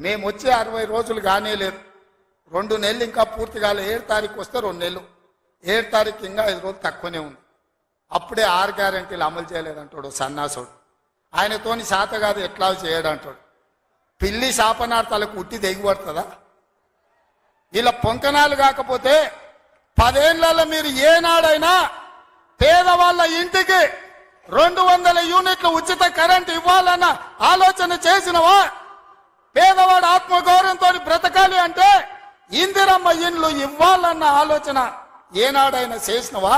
మేము వచ్చే 60 రోజులు కానే లేదు, 2 నెలలు ఇంకా పూర్తి కాలే. 7 తారీఖు వస్తే 2 నెలలు, 7 తారీఖు ఇంకా 5 రోజులు తక్కువనే ఉంది. అప్పుడే 6 గ్యారెంటీలు అమలు చేయలేదంటాడు సన్నాసుడు. ఆయనతోని శాత కాదు ఎట్లా చేయడంటాడు. పిల్లి శాపనార్థాలకు ఉట్టి దిగిపడుతుందా? ఇలా పొంకనాలు కాకపోతే 10 ఏళ్లలో మీరు ఏనాడైనా పేదవాళ్ళ ఇంటికి 200 యూనిట్లు ఉచిత కరెంట్ ఇవ్వాలన్న ఆలోచన చేసినవా? పేదవాడు ఆత్మగౌరవంతో బ్రతకాలి అంటే ఇందిరమ్మ ఇండ్లు ఇవ్వాలన్న ఆలోచన ఏనాడైనా చేసినవా?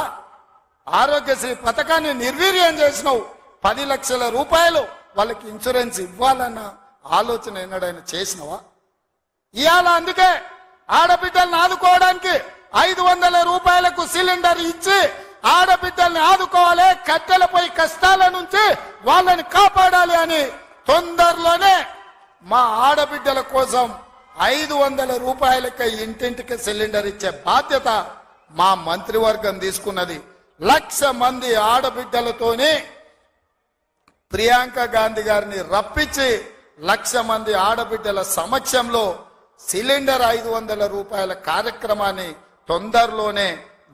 ఆరోగ్యశ్రీ పథకాన్ని నిర్వీర్యం చేసినావు. 10 లక్షల రూపాయలు వాళ్ళకి ఇన్సూరెన్స్ ఇవ్వాలన్న ఆలోచన ఏనాడైనా చేసినవా? ఇవాళ అందుకే ఆడబిడ్డల్ని ఆదుకోవడానికి 500 రూపాయలకు సిలిండర్ ఇచ్చి ఆడబిడ్డల్ని ఆదుకోవాలి, కట్టెలపై కష్టాల నుంచి వాళ్ళని కాపాడాలి అని తొందరలోనే మా ఆడబిడ్డల కోసం 500 రూపాయలకి ఇంటింటికి సిలిండర్ ఇచ్చే బాధ్యత మా మంత్రివర్గం తీసుకున్నది. 1,00,000 మంది ఆడబిడ్డలతోనే ప్రియాంక గాంధీ గారిని రప్పించి 1,00,000 మంది ఆడబిడ్డల సమక్షంలో సిలిండర్ 500 రూపాయల కార్యక్రమాన్ని తొందరలోనే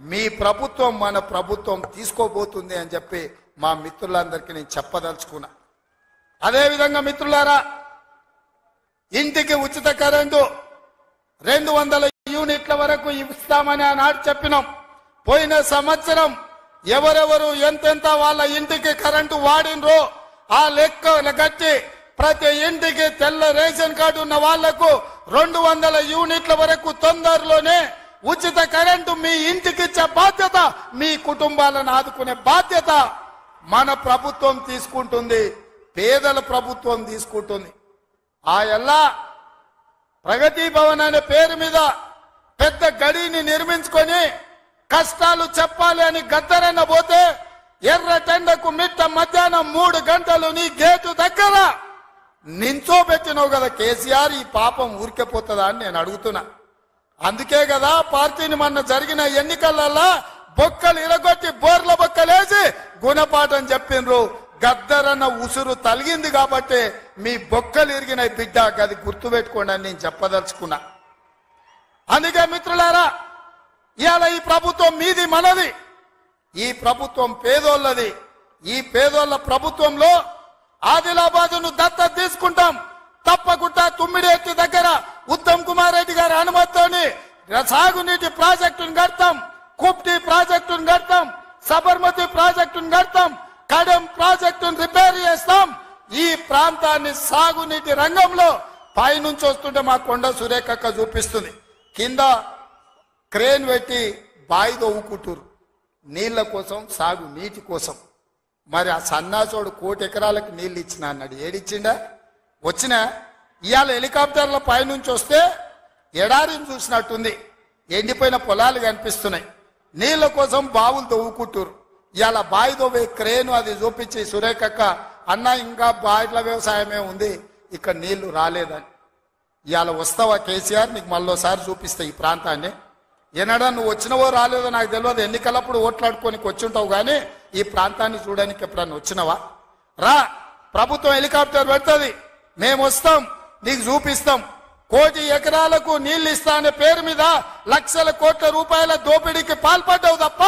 మీ ప్రభుత్వం మన ప్రభుత్వం తీసుకోబోతుంది అని చెప్పి మా మిత్రులందరికీ నేను చెప్పదలుచుకున్నా. అదేవిధంగా మిత్రులారా, ఇంటికి ఉచిత కరెంటు 200 యూనిట్ల వరకు ఇస్తామని ఆనాడు చెప్పినాం. పోయిన సంవత్సరం ఎవరెవరు ఎంతెంత వాళ్ళ ఇంటికి కరెంటు వాడినరో ఆ లెక్క కట్టి ప్రతి ఇంటికి తెల్ల రేషన్ కార్డు ఉన్న వాళ్లకు 200 యూనిట్ల వరకు తొందరలోనే ఉచిత కరెంటు మీ ఇంటికి ఇచ్చే బాధ్యత, మీ కుటుంబాలను ఆదుకునే బాధ్యత మన ప్రభుత్వం తీసుకుంటుంది, పేదల ప్రభుత్వం తీసుకుంటుంది. ఆ ఎల్లా ప్రగతి భవన్ అనే పేరు మీద పెద్ద గడిని నిర్మించుకొని కష్టాలు చెప్పాలి అని గద్దరన్న పోతే ఎర్రటెండకు మిట్ట మధ్యాహ్నం 3 గంటలు నీ గేటు దగ్గర నించోబెట్టినావు కదా కేసీఆర్. ఈ పాపం ఊరికెపోతుందా అని నేను అడుగుతున్నా. అందుకే కదా పార్టీని మొన్న జరిగిన ఎన్నికలలో బొక్కలు ఇరగొట్టి బోర్ల బొక్కలేసి గుణపాఠం చెప్పిండ్రు. గద్దరన్న ఉసురు తలిగింది కాబట్టి మీ బొక్కలు ఇరిగిన బిడ్డ, అది గుర్తుపెట్టుకోండి అని నేను చెప్పదలుచుకున్నా. అందుకే మిత్రులారా, ఇవాళ ఈ ప్రభుత్వం మీది మనది, ఈ ప్రభుత్వం పేదోళ్ళది. ఈ పేదోళ్ళ ప్రభుత్వంలో ఆదిలాబాదును దత్తత తీసుకుంటాం. తప్పకుండా తుమ్మిడిఎత్తి దగ్గర ఉత్తమ్ కుమార్ రెడ్డి గారి అనుమతితోని సాగునీటి ప్రాజెక్టును కడతాం, కుప్టి ప్రాజెక్టును కడతాం, సబర్మతి ప్రాజెక్టును కడతాం, కడెం ప్రాజెక్టును రిపేర్ చేస్తాం. ఈ ప్రాంతాన్ని సాగునీటి రంగంలో పైనుంచి వస్తుంటే మా కొండ సురేఖక్క చూపిస్తుంది, కింద క్రేన్ పెట్టి బాయి తవ్వుకుంటారు నీళ్ల కోసం, సాగు నీటి కోసం. మరి ఆ సన్నాసోడు 1 కోటి ఎకరాలకు నీళ్లు ఇచ్చిన అన్నాడు, ఏడిచ్చిండా? వచ్చినా ఇవాళ హెలికాప్టర్ల పైనుంచి వస్తే ఎడారిని చూసినట్టుంది, ఎండిపోయిన పొలాలు కనిపిస్తున్నాయి. నీళ్ల కోసం బావులు తవ్వుకుంటారు. ఇవాళ బావి తవ్వే క్రేను అది చూపించి సురేఖక్క అన్న ఇంకా బాయిల వ్యవసాయమే ఉంది, ఇక్కడ నీళ్లు రాలేదని. ఇవాళ వస్తావా కేసీఆర్, నీకు మళ్ళోసారి చూపిస్తా ఈ ప్రాంతాన్ని. ఏనాడా నువ్వు వచ్చినవో రాలేదో నాకు తెలియదు, ఎన్నికలప్పుడు ఓట్లాడుకోనికి వచ్చుంటావు, కానీ ఈ ప్రాంతాన్ని చూడడానికి ఎప్పుడన్నా వచ్చినవా? రా, ప్రభుత్వం హెలికాప్టర్ పెడుతుంది, మేము వస్తాం, నీకు చూపిస్తాం. 1 కోటి ఎకరాలకు నీళ్లు ఇస్తా అనే పేరు మీద లక్షల కోట్ల రూపాయల దోపిడీకి పాల్పడ్డావు తప్ప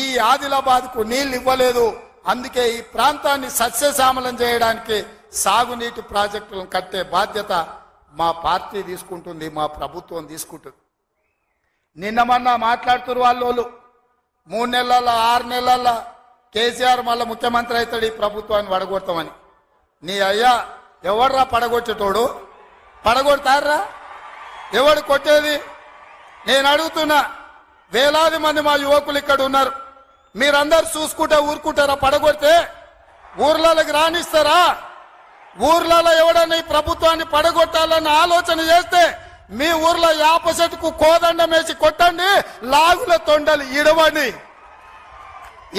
ఈ ఆదిలాబాద్ కు నీళ్లు ఇవ్వలేదు. అందుకే ఈ ప్రాంతాన్ని సస్యశ్యామలం చేయడానికి సాగునీటి ప్రాజెక్టులను కట్టే బాధ్యత మా పార్టీ తీసుకుంటుంది, మా ప్రభుత్వం తీసుకుంటుంది. నిన్న మొన్న మాట్లాడుతున్నారు వాళ్ళు 3 నెలల 6 నెలల కేసీఆర్ మళ్ళీ ముఖ్యమంత్రి అవుతాడు, ఈ ప్రభుత్వాన్ని పడగొడతామని. నీ అయ్యా ఎవర్రా పడగొచ్చేటోడు? పడగొడతారా? ఎవడు కొట్టేది? నేను అడుగుతున్నా, వేలాది మంది మా యువకులు ఇక్కడ ఉన్నారు, మీరందరూ చూసుకుంటే ఊరుకుంటారా? పడగొడితే ఊర్లలోకి రానిస్తారా? ఊర్లలో ఎవడన్నా ఈ ప్రభుత్వాన్ని పడగొట్టాలన్న ఆలోచన చేస్తే మీ ఊర్లో యాప చెట్టుకు కోదండం వేసి కొట్టండి, లాగుల తొండలు ఇడవండి.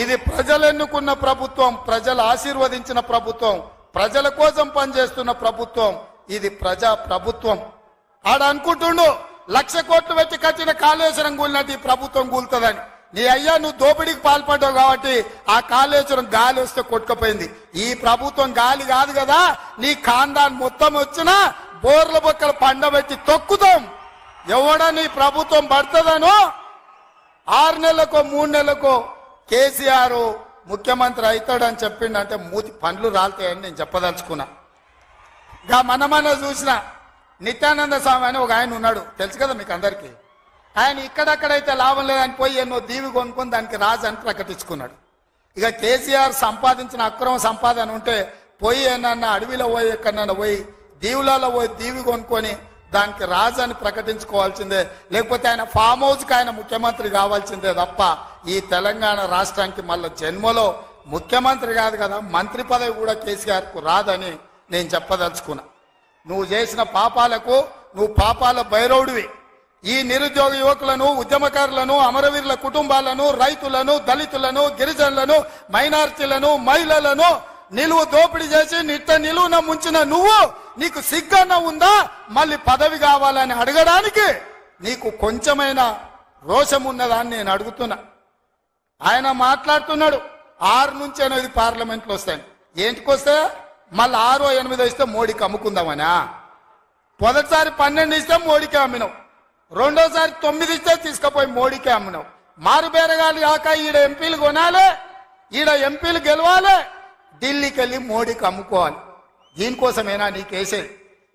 ఇది ప్రజలు ఎన్నుకున్న ప్రభుత్వం, ప్రజలు ఆశీర్వదించిన ప్రభుత్వం, ప్రజల కోసం పనిచేస్తున్న ప్రభుత్వం. ఇది ప్రజా ప్రభుత్వం. ఆడ అనుకుంటుండు 1,00,000 కోట్లు పెట్టి కట్టిన కాళేశ్వరం కూలినట్టు ఈ ప్రభుత్వం కూలుతుందని. నీ అయ్యా నువ్వు దోపిడీకి పాల్పడ్డావు కాబట్టి ఆ కాళేశ్వరం గాలి వస్తే కొట్టుకుపోయింది. ఈ ప్రభుత్వం గాలి కాదు కదా, నీ ఖాందాన్ మొత్తం వచ్చినా బోర్ల బొక్కలు పండబెట్టి తొక్కుతాం. ఎవడని ప్రభుత్వం పడుతుందనో 6 నెలలకో 3 నెలలకో కేసీఆర్ ముఖ్యమంత్రి అవుతాడని చెప్పిండంటే మూతి పండ్లు రాలుతాయని నేను చెప్పదలుచుకున్నా. గా మన చూసిన నిత్యానంద స్వామి అని ఒక ఆయన ఉన్నాడు, తెలుసు కదా మీకు అందరికీ. ఆయన ఇక్కడక్కడైతే లాభం లేదని పోయి ఎన్నో దీవి కొనుక్కొని దానికి రాజు అని ప్రకటించుకున్నాడు. ఇక కేసీఆర్ సంపాదించిన అక్రమ సంపాదన ఉంటే పోయి ఏమన్నా అడవిలో పోయి ఎక్కడన్నా పోయి దీవులలో పోయి దీవి కొనుక్కొని దానికి రాజు అని ప్రకటించుకోవాల్సిందే, లేకపోతే ఆయన ఫామ్ హౌస్కి ఆయన ముఖ్యమంత్రి కావాల్సిందే తప్ప ఈ తెలంగాణ రాష్ట్రానికి మళ్ళీ జన్మలో ముఖ్యమంత్రి కాదు కదా, మంత్రి పదవి కూడా కేసీఆర్కు రాదని నేను చెప్పదలుచుకున్నా. నువ్వు చేసిన పాపాలకు నువ్వు పాపాల భైరవుడివి. ఈ నిరుద్యోగ యువకులను, ఉద్యమకారులను, అమరవీరుల కుటుంబాలను, రైతులను, దళితులను, గిరిజనులను, మైనారిటీలను, మహిళలను నిలువు దోపిడీ చేసి నిలువున ముంచిన నువ్వు, నీకు సిగ్గన్న ఉందా మళ్ళీ పదవి కావాలని అడగడానికి? నీకు కొంచెమైనా రోషం ఉన్నదా అని నేను అడుగుతున్నా. ఆయన మాట్లాడుతున్నాడు 6 నుంచి 8 పార్లమెంట్లు వస్తాయి. ఏంటికొస్తే మళ్ళీ 6 or 8 ఇస్తే మోడీకి అమ్ముకుందామనా? మొదటిసారి 12 ఇస్తే మోడీకే అమ్మినావు, రెండోసారి 9 ఇస్తే తీసుకుపోయి మోడీకే అమ్మినావు. మారు బేరగాలి కాక ఈడ ఎంపీలు కొనాలి, ఈడ ఎంపీలు గెలవాలి, ఢిల్లీకి వెళ్ళి మోడీకి అమ్ముకోవాలి. దీనికోసమేనా నీకేసేది?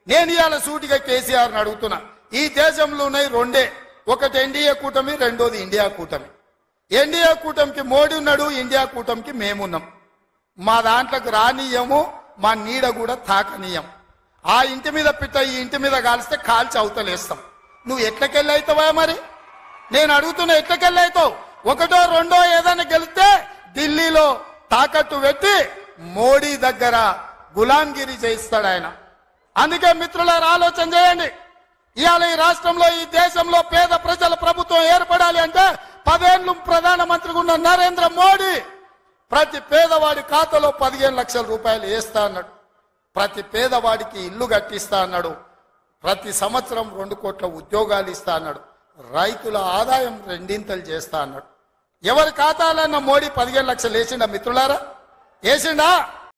నేను ఇవాళ సూటిగా కేసీఆర్ని అడుగుతున్నా. ఈ దేశంలో ఉన్నాయి 2, ఒకటి ఎన్డీఏ కూటమి, రెండోది ఇండియా కూటమి. ఎన్డీఏ కూటమికి మోడీ ఉన్నాడు, ఇండియా కూటమికి మేమున్నాం. మా దాంట్లోకి రానీయము, మా నీడ కూడా తాకనీయం. ఆ ఇంటి మీద పిట్ట ఈ ఇంటి మీద కాలిస్తే కాల్చి అవతలేస్తాం. నువ్వు ఎట్లకెళ్ళి అవుతావా? మరి నేను అడుగుతున్నా, ఎట్లకెళ్ళి అవుతావు? 1, 2 ఏదైనా గెలిస్తే ఢిల్లీలో తాకట్టు పెట్టి మోడీ దగ్గర గులాంగిరి చేయిస్తాడు ఆయన. అందుకే మిత్రులారా ఆలోచన చేయండి. ఇవాళ ఈ రాష్ట్రంలో, ఈ దేశంలో పేద ప్రజల ప్రభుత్వం ఏర్పడాలి అంటే 10 ఏళ్ళు ప్రధానమంత్రిగా ఉన్న నరేంద్ర మోడీ ప్రతి పేదవాడి ఖాతాలో 15 లక్షల రూపాయలు వేస్తా అన్నాడు. ప్రతి పేదవాడికి ఇల్లు కట్టిస్తా అన్నాడు. ప్రతి సంవత్సరం 2 కోట్ల ఉద్యోగాలు ఇస్తా అన్నాడు. రైతుల ఆదాయం 2 చేస్తా అన్నాడు. ఎవరి ఖాతాలన్న మోడీ 15 లక్షలు వేసిండా మిత్రులారా? వేసిండా?